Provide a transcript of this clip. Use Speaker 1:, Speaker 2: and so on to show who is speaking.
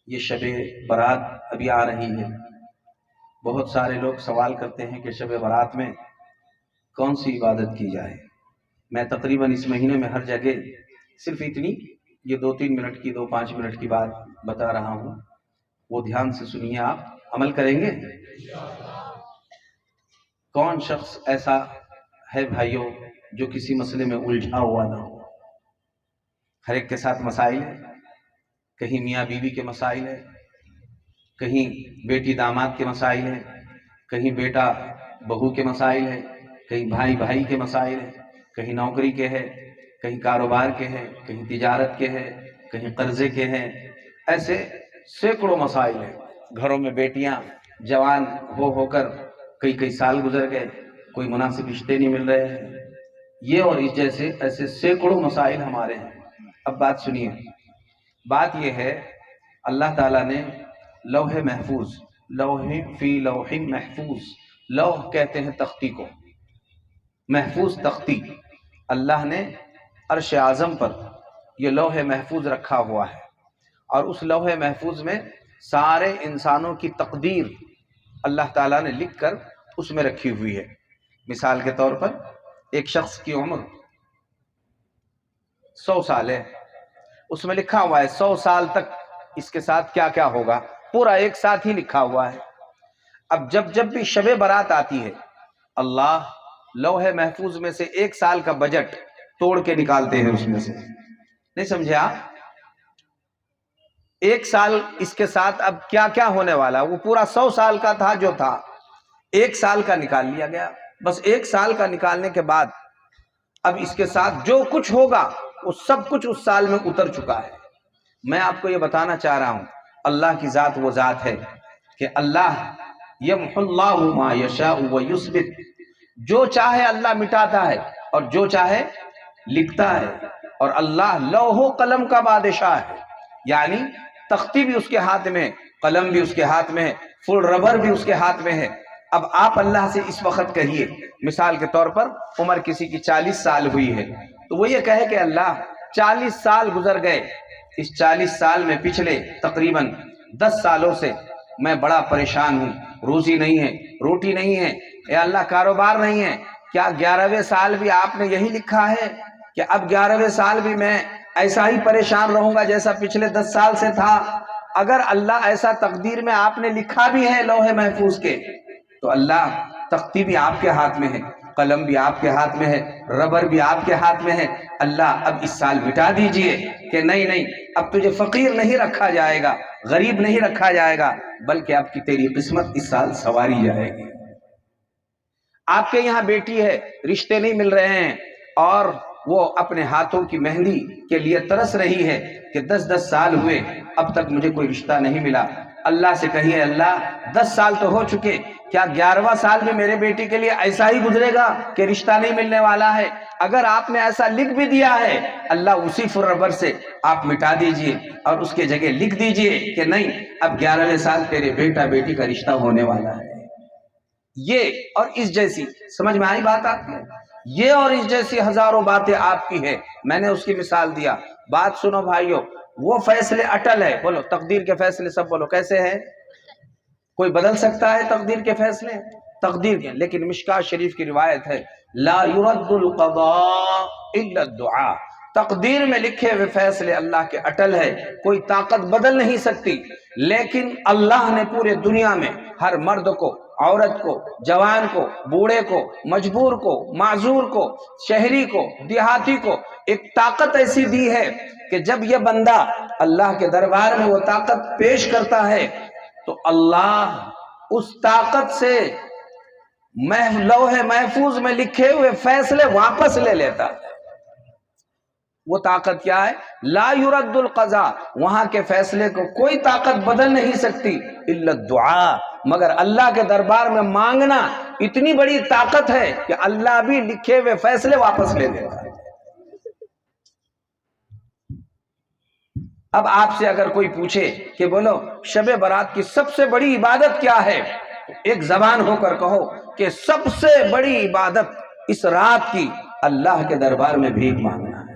Speaker 1: یہ شب برات ابھی آ رہی ہے۔ بہت سارے لوگ سوال کرتے ہیں کہ شب برات میں کون سی عبادت کی جائے۔ میں تقریباً اس مہینے میں ہر جگہ صرف اتنی یہ 2-3 منٹ کی 2-5 منٹ کی بات بتا رہا ہوں، وہ دھیان سے سنیے، آپ عمل کریں گے؟ کون شخص ایسا ہے بھائیوں جو کسی مسئلے میں الجھا ہوا نہ ہو؟ ہر ایک کے ساتھ مسائل ہیں، کہیں میاں بیوی کے مسائل ہیں، کہیں بیٹی داماد کے مسائل ہیں، کہیں بیٹا بہو کے مسائل ہیں، کہیں بھائی بھائی کے مسائل ہیں، کہیں نوکری کے ہیں، کہیں کاروبار کے ہیں، کہیں تجارت کے ہیں، کہیں قرضے کے ہیں، ایسے سینکڑوں مسائل ہیں۔ گھروں میں بیٹیاں جوان ہو کر کئی سال گزر گئے، کوئی مناسب رشتے نہیں مل رہے ہیں، یہ اور اس جیسے ایسے سینکڑوں مسائل ہمارے ہیں۔ اب بات سنیے، بات یہ ہے اللہ تعالیٰ نے لوح محفوظ، لوح فی لوح محفوظ، لوح کہتے ہیں تختی کو، محفوظ تختی، اللہ نے عرش اعظم پر یہ لوح محفوظ رکھا ہوا ہے، اور اس لوح محفوظ میں سارے انسانوں کی تقدیر اللہ تعالیٰ نے لکھ کر اس میں رکھی ہوئی ہے۔ مثال کے طور پر ایک شخص کی عمر 100 سال ہے، اس میں لکھا ہوا ہے 100 سال تک اس کے ساتھ کیا کیا ہوگا، پورا ایک ساتھ ہی لکھا ہوا ہے۔ اب جب بھی شب برات آتی ہے، اللہ لوح محفوظ میں سے 1 سال کا بجٹ توڑ کے نکالتے ہیں اس میں سے، نہیں سمجھے آپ؟ 1 سال اس کے ساتھ اب کیا کیا ہونے والا، وہ پورا 100 سال کا تھا جو تھا، 1 سال کا نکال لیا گیا۔ بس 1 سال کا نکالنے کے بعد اب اس کے ساتھ جو کچھ ہوگا وہ سب کچھ اس سال میں اتر چکا ہے۔ میں آپ کو یہ بتانا چاہ رہا ہوں، اللہ کی ذات وہ ذات ہے کہ اللہ یمحو اللہ ما یشاء ویثبت، جو چاہے اللہ مٹاتا ہے اور جو چاہے لکھتا ہے، اور اللہ لوح و قلم کا بادشاہ ہے، یعنی تختی بھی اس کے ہاتھ میں ہے، قلم بھی اس کے ہاتھ میں ہے، فل ربر بھی اس کے ہاتھ میں ہے۔ اب آپ اللہ سے اس وقت کہیے، مثال کے طور پر عمر کسی کی 40 سال ہوئی ہے، تو وہ یہ کہے کہ اللہ 40 سال گزر گئے، اس 40 سال میں پچھلے تقریباً 10 سالوں سے میں بڑا پریشان ہوں، روزی نہیں ہے، روٹی نہیں ہے، اے اللہ کاروبار نہیں ہے۔ کیا 11ویں سال بھی آپ نے یہی لکھا ہے کہ اب 11ویں سال بھی میں ایسا ہی پریشان رہوں گا جیسا پچھلے 10 سال سے تھا؟ اگر اللہ ایسا تقدیر میں آپ نے لکھا بھی ہے لوح محفوظ کے، تو اللہ تختی بھی آپ کے ہاتھ میں ہے، قلم بھی آپ کے ہاتھ میں ہے، ربر بھی آپ کے ہاتھ میں ہے، اللہ اب اس سال مٹا دیجئے کہ نہیں اب تجھے فقیر نہیں رکھا جائے گا، غریب نہیں رکھا جائے گا، بلکہ اب کی تیری قسمت اس سال سنواری جائے گی۔ آپ کے یہاں بیٹی ہے، رشتے نہیں مل رہے ہیں، اور وہ اپنے ہاتھوں کی مہندی کے لیے ترس رہی ہے کہ 10 سال ہوئے اب تک مجھے کوئی رشتہ نہیں ملا۔ اللہ سے کہیے اللہ 10 سال تو ہو چکے، کیا 11واں سال بھی میرے بیٹی کے لیے ایسا ہی گزرے گا کہ رشتہ نہیں ملنے والا ہے؟ اگر آپ نے ایسا لکھ بھی دیا ہے، اللہ اسی فر ربر سے آپ مٹا دیجئے اور اس کے جگہ لکھ دیجئے کہ نہیں اب 11ویں سال تیرے بیٹا بیٹی کا رشتہ ہونے والا ہے۔ یہ اور اس جیسی، سمجھ میں آئی بات آپ کی؟ یہ اور اس جیسی ہزاروں باتیں آپ کی ہے، میں نے اس کی مثال دیا۔ بات سنو بھائیو، وہ فیصلے اٹل ہے، بولو تقدیر کے فیصلے سب بولو کیسے ہیں؟ کوئی بدل سکتا ہے تقدیر کے فیصلے؟ تقدیر کے، لیکن مشکاۃ شریف کی روایت ہے لا يرد القضاء الا الدعاء، تقدیر میں لکھے ہوئے فیصلے اللہ کے اٹل ہے، کوئی طاقت بدل نہیں سکتی، لیکن اللہ نے پورے دنیا میں ہر مرد کو، عورت کو، جوان کو، بوڑھے کو، مجبور کو، معذور کو، شہری کو، دیہاتی کو ایک طاقت ایسی دی ہے کہ جب یہ بندہ اللہ کے دربار میں وہ طاقت پیش کرتا ہے تو اللہ اس طاقت سے لوح محفوظ میں لکھے ہوئے فیصلے واپس لے لیتا ہے۔ وہ طاقت کیا ہے؟ لا يرد القضاء، وہاں کے فیصلے کو کوئی طاقت بدل نہیں سکتی الا الدعاء، مگر اللہ کے دربار میں مانگنا اتنی بڑی طاقت ہے کہ اللہ بھی لکھے ہوئے فیصلے واپس لے لیتا ہے۔ اب آپ سے اگر کوئی پوچھے کہ بولو شب برات کی سب سے بڑی عبادت کیا ہے، ایک زبان ہو کر کہو کہ سب سے بڑی عبادت اس رات کی اللہ کے دربار میں بھیک مانگنا ہے۔